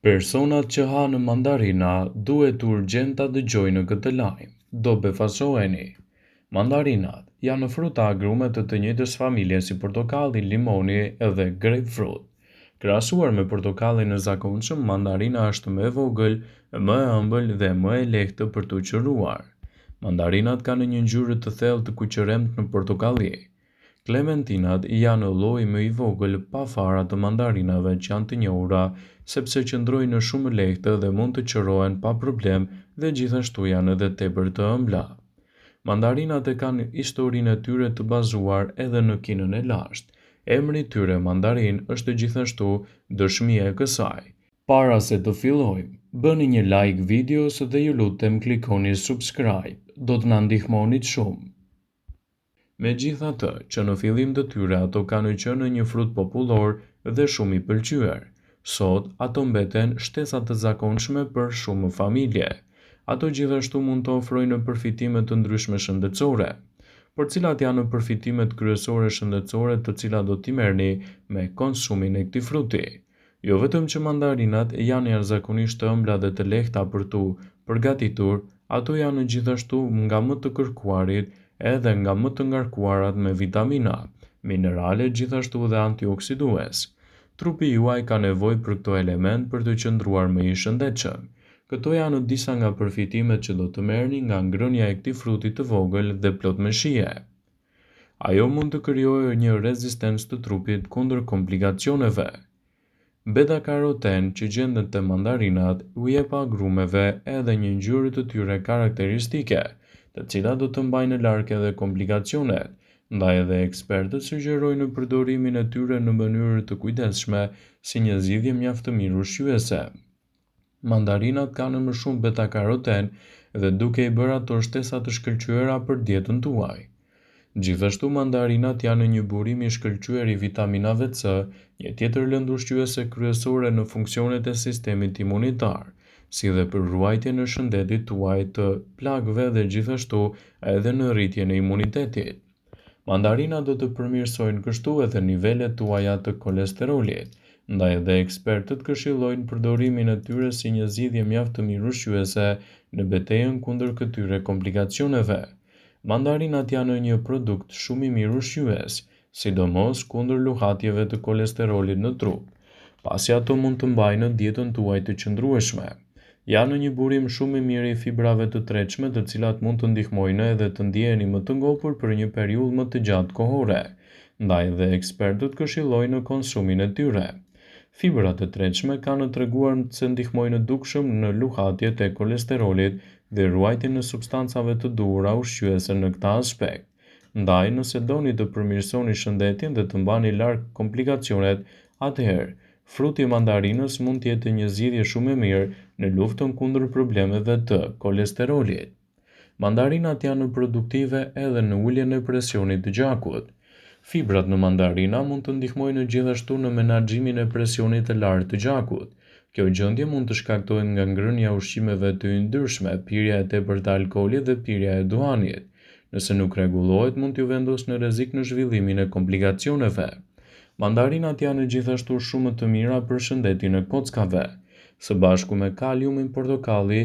Personat që hanë mandarina duhet urgjent ta dëgjojnë këtë lajm. Do befasoheni. Mandarinat janë fruta agrume të njëjtës familje si portokalli, limoni dhe grapefruit. Krahasuar me portokallin e zakonshëm, mandarina është më e vogël, më e ëmbël dhe më e lehtë për t'u qëruar. Mandarinat kanë një ngjyrë të thellë të kuqëremt në portokalli. Klementinat janë lloji më i vogël pa fara të mandarinave që janë të njohura sepse qëndrojnë shumë lehtë dhe mund të qërohen pa problem dhe gjithashtu janë edhe tepër të ëmbla. Mandarinat e kanë historinë e tyre të bazuar edhe në kinën e lashtë. Emri i tyre mandarin është gjithashtu dëshmi e kësaj. Para se të fillojmë, bëni një like videos dhe ju lutem klikoni subscribe, do të na ndihmonit shumë. Megjithatë, që në fillim të tyre ato kanë qenë një frut popullor dhe shumë i pëlqyer. Sot ato mbeten shtesa të zakonshme për shumë familje. Ato gjithashtu mund të ofrojnë përfitime të ndryshme shëndetësore. Por cilat janë përfitimet kryesore shëndetësore të cilat do t'i merrni me konsumin e këtij fruti? Jo vetëm që mandarinat janë jashtëzakonisht të ëmbla dhe të lehta për tu përgatitur, ato janë gjithashtu nga më të kërkuarit edhe nga më të ngarkuarat me vitamina, minerale gjithashtu dhe antioksidues. Trupi juaj ka nevojë për këto element për të qëndruar më i shëndetshëm. Këto janë disa nga përfitimet që do të merrni nga ngrënia e këtij fruti të vogël dhe plot me shije. Ajo mund të krijojë një rezistencë të trupit kundër komplikacioneve. Beta-karoten që gjendet te mandarinat u jep agrumeve edhe një ngjyrë të tyre karakteristike, të cilat do të mbajnë larg edhe komplikacionet, ndaj edhe ekspertët sugjerojnë përdorimin e tyre në mënyrë të kujdesshme si një zgjidhje mjaft të mirë ushqyese. Mandarinat kanë më shumë beta-karoten dhe duke i bërë ato shtesa të shkëlqyera për dietën tuaj. Gjithashtu mandarinat janë një burim i shkëlqyer i vitaminave C, një tjetër lëndë ushqyese kryesore në funksionet e sistemit imunitar, si dhe për ruajtjen e shëndetit tuaj të plagëve dhe gjithashtu edhe në rritjen e imunitetit. Mandarinat do të përmirësojnë kështu edhe nivelet tuaja të kolesterolit, ndaj edhe ekspertët këshillojnë përdorimin e tyre si një zgjidhje mjaft të mirë ushqyese në betejën kundër këtyre komplikacioneve. Mandarinat janë një produkt shumë i mirë ushqyes, sidomos kundër luhatjeve të kolesterolit në trup, pasi ato mund të mbajnë dietën tuaj të qëndrueshme. Janë një burim shumë i mirë i fibrave të tretshme, të cilat mund të ndihmojnë edhe të ndiheni më të ngopur për një periudhë më të gjatë kohore, ndaj edhe ekspertët këshillojnë konsumin e tyre. Fibrat e tretshme kanë treguar se ndihmojnë dukshëm në luhatjet e kolesterolit dhe ruajtjen e substancave të duhura ushqyese në këtë aspekt. Ndaj, nëse doni të përmirësoni shëndetin dhe të mbani larg komplikacionet, atëherë fruti i mandarinës mund të jetë një zgjidhje shumë e mirë në luftën kundër problemeve të kolesterolit. Mandarinat janë produktive edhe në uljen e presionit të gjakut. Fibrat në mandarina mund të ndihmojnë gjithashtu në menaxhimin e presionit të lartë të gjakut. Kjo gjendje mund të shkaktohet nga ngrënia e ushqimeve të yndyrshme, pirja e tepërt të alkoolit dhe pirja e duhanit. Nëse nuk rregullohet, mund t'ju vendosë në rrezik në zhvillimin e komplikacioneve. Mandarinat janë gjithashtu shumë të mira për shëndetin e kockave. Së bashku me kaliumin, portokalli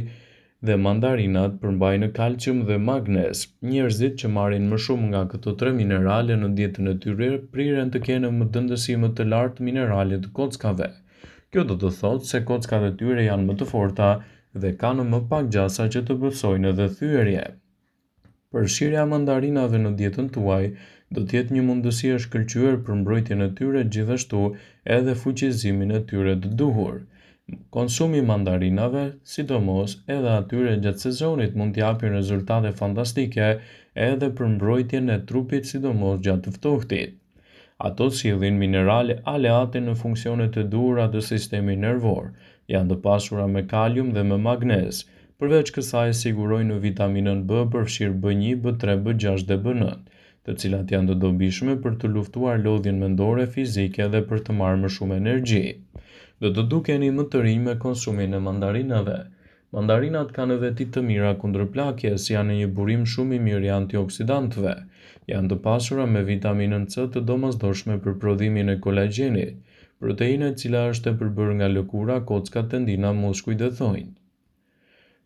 dhe mandarinat përmbajnë kalcium dhe magnez. Njerëzit që marrin më shumë nga këto tre minerale në dietën e tyre priren të kenë më dëndësi më të lartë minerale të kockave. Kjo do të thotë se kockat e tyre janë më të forta dhe kanë më pak gjasa që të bësojnë edhe thyerje. Përfshirja e mandarinave në dietën tuaj do të jetë një mundësi e shkëlqyer për mbrojtjen e tyre, gjithashtu edhe fuqizimin e tyre të duhur. Konsumi i mandarinave, sidomos edhe atyre gjatë sezonit, mund të japë rezultate fantastike edhe për mbrojtjen e trupit, sidomos gjatë ftohtit. Ato sillin minerale aleate në funksionet e duhura të sistemit nervor, janë të pasura me kalium dhe me magnez. Përveç kësaj sigurojnë vitaminën B, përfshirë B1, B3, B6 dhe B9, të cilat janë të dobishme për të luftuar lodhjen mendore, fizike dhe për të marrë më shumë energji. Do të dukeni më të rinj me konsumin e mandarinave. Mandarinat kanë edhe ti të mira kundër plakjes, janë një burim shumë i mirë i antioksidantëve. Janë të pasura me vitaminën C të domosdoshme për prodhimin e kolagjenit. proteine e cila është e përbërë nga lëkura, kocka, tendina, muskujt dhe thonjtë.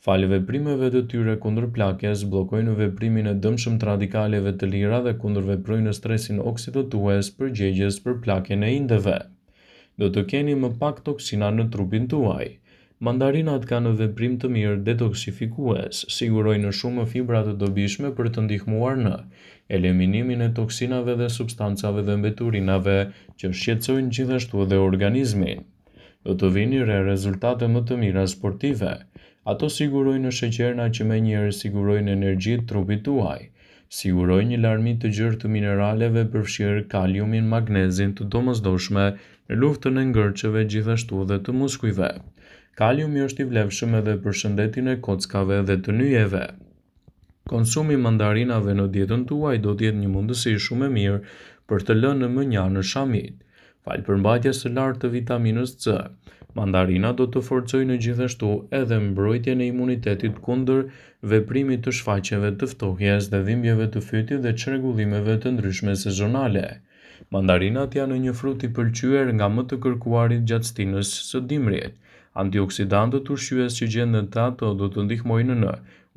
Falë veprimeve të tyre kundër plakjes, bllokojnë veprimin e dëmshëm të radikaleve të lira dhe kundërveprojnë stresin oksidatues përgjegjës për plakjen e indeve. Do të keni më pak toksina në trupin tuaj. Mandarinat kanë veprim të mirë detoksifikues, sigurojnë shumë fibra të dobishme për të ndihmuar në eliminimin e toksinave dhe substancave dhe mbeturinave që shqetësojnë gjithashtu edhe organizmin. Do të vini re rezultate më të mira sportive. Ato sigurojnë sheqerna që menjëherë sigurojnë energji të trupit tuaj. Sigurojnë një larmi të gjerë të mineraleve përfshirë kaliumin, magnezin të domosdoshme në luftën e ngërçeve gjithashtu dhe të muskujve. Kaliumi është i vlefshëm edhe për shëndetin e kockave dhe të nyjeve. Konsumi mandarinave në dietën tuaj do të jetë një mundësi shumë e mirë për të lënë mënja në shamit. Falë përmbajtjes së lartë të vitaminës C, mandarina do të forcojnë gjithashtu edhe mbrojtjen e imunitetit kundër veprimit të shfaqjeve të ftohjes dhe dhimbjeve të fytyrës dhe çrregullimeve të ndryshme sezonale. Mandarinat janë një frut i pëlqyer nga më të kërkuarit gjatë stinës së dimrit. Antioksidantët ushqyes që gjenden te ato do të ndihmojnë në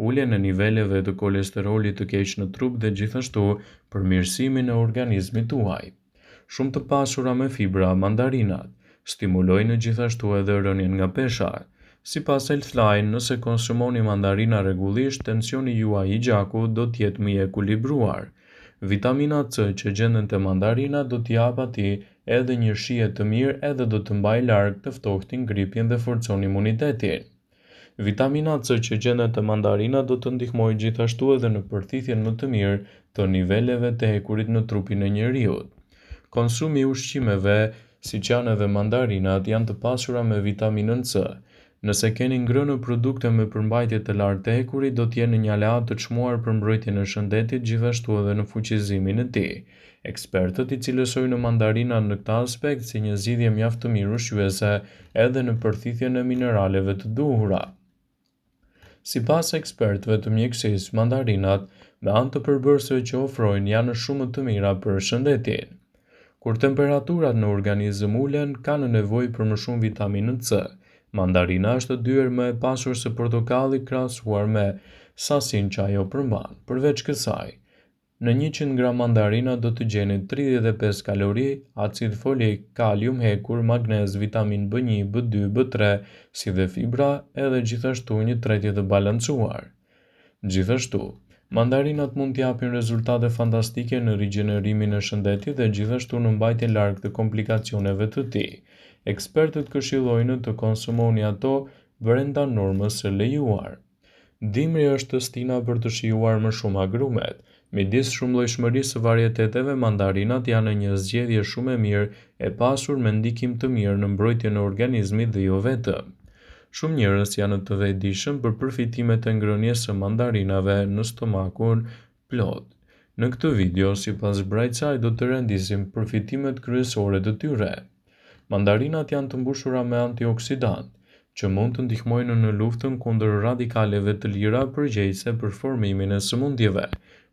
uljen e niveleve të kolesterolit të keq në trup dhe gjithashtu përmirësimin e organizmit tuaj. Shumë të pasura me fibra, mandarinat stimulojnë gjithashtu edhe rënien nga pesha. Sipas Healthline, nëse konsumoni mandarina rregullisht, tensioni juaj i gjakut do të jetë më i ekuilibruar. Vitamina C që gjenden te mandarina do t'i jap atij edhe një shije të mirë edhe do të mbajë larg të ftohtin, gripin dhe forcon imunitetin. Vitamina C që gjendet te mandarina do të ndihmojë gjithashtu edhe në përthithjen më të mirë të niveleve të ekurit në trupin e njeriut. Konsumi i ushqimeve, siç janë edhe mandarinat, janë të pasura me vitaminën C. Nëse keni ngrënë produkte me përmbajtje të lartë të ekurit, do të jeni një aleat të çmuar për mbrojtjen e shëndetit, gjithashtu edhe në fuqizimin e tij. Ekspertët i cilësojnë mandarinat në këtë aspekt si një zgjidhje mjaft të mirë ushqyese edhe në përthithjen e mineraleve të duhura. Sipas ekspertëve të mjekësisë, mandarinat, me anë të përbërësve që ofrojnë, janë shumë të mira për shëndetin. Kur temperaturat në organizëm ulen, kanë nevojë për më shumë vitaminën C. Mandarina është dyer më e pasur se portokalli krahasuar me sasinë që ajo përmban. Përveç kësaj, në 100 gram mandarina do të gjeni 35 kalori, acid folik, kalium hekur, magnez, vitaminë B1, B2, B3, si dhe fibra, edhe gjithashtu një tretje të balancuar. Gjithashtu, mandarinat mund t'japin rezultate fantastike në rigjenerimin e shëndetit dhe gjithashtu në mbajtjen larg të komplikacioneve të tij. Ekspertët këshillojnë të konsumoni ato brenda normës së lejuar. Dimri është stina për të shijuar më shumë agrumet. Midis shumëllojshmërisë së varieteteve, mandarinat janë një zgjedhje shumë e mirë e pasur me ndikim të mirë në mbrojtjen e organizmit dhe jo vetëm. Shumë njerëz janë të vetëdijshëm për përfitimet e ngrënies së mandarinave në stomakun plot. Në këtë video, sipas Brightside, do të rendisim përfitimet kryesore të tyre. Mandarinat janë të mbushura me antioksidantë, që mund të ndihmojnë në luftën kundër radikaleve të lira përgjegjëse për formimin e sëmundjeve,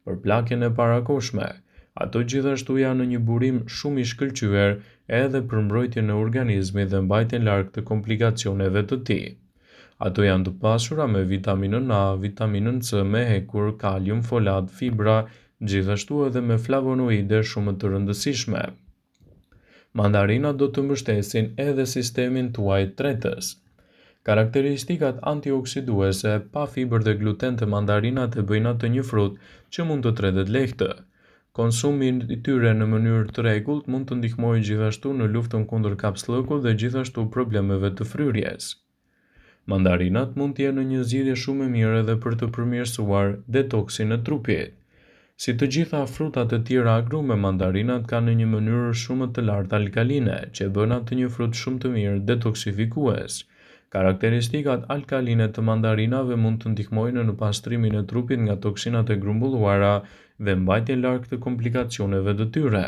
për plakjen e parakohshme. Ato gjithashtu janë një burim shumë i shkëlqyer edhe për mbrojtjen e organizmit dhe mbajtjen larg të komplikacioneve të tij. Ato janë të pasura me vitaminën A, vitaminën C me hekur, kalium, folat, fibra, gjithashtu edhe me flavonoide shumë të rëndësishme. Mandarinat do të mbështesin edhe sistemin tuaj tretës. Karakteristikat antioksiduese, pa fibër dhe gluten të mandarinat e bëjnë atë një frut që mund të tretet lehtë. Konsumi i tyre në mënyrë të rregullt mund të ndihmojë gjithashtu në luftën kundër kapsllëkut dhe gjithashtu problemeve të fryrjes. Mandarinat mund të jenë një zgjidhje shumë e mirë edhe për të përmirësuar detoksin e trupit. Si të gjitha frutat e tjera agrume, mandarinat kanë një mënyrë shumë të lartë alkaline, që bën atë një frut shumë të mirë detoksifikues. Karakteristikat alkaline të mandarinave mund të ndihmojnë në pastrimin e trupit nga toksinat e grumbulluara dhe mbajtjen larg të komplikacioneve të tyre.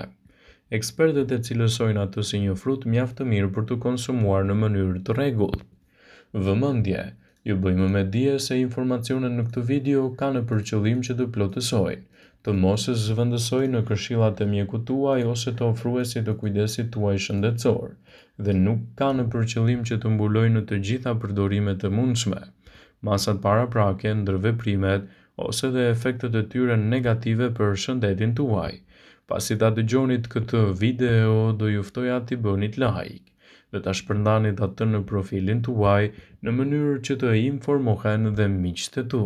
Ekspertët e cilësojnë atë si një frut mjaft të mirë për të konsumuar në mënyrë të rregullt. Vëmendje, ju bëjmë me dije se informacionet në këtë video kanë për qëllim që të plotësojnë, të mos e zëvendësoj në këshillat e mjekut tuaj ose të ofruesit të kujdesit tuaj shëndetësor, dhe nuk ka në përqëllim që të mbuloj në të gjitha përdorimet e mundshme, masat paraprake, ndër veprimet ose dhe efektet e tyre negative për shëndetin tuaj. Pasi ta dëgjonit këtë video, do ju ftoja t'i bënit like dhe ta shpërndanit atë në profilin tuaj në mënyrë që të informohen dhe miqtë e tu.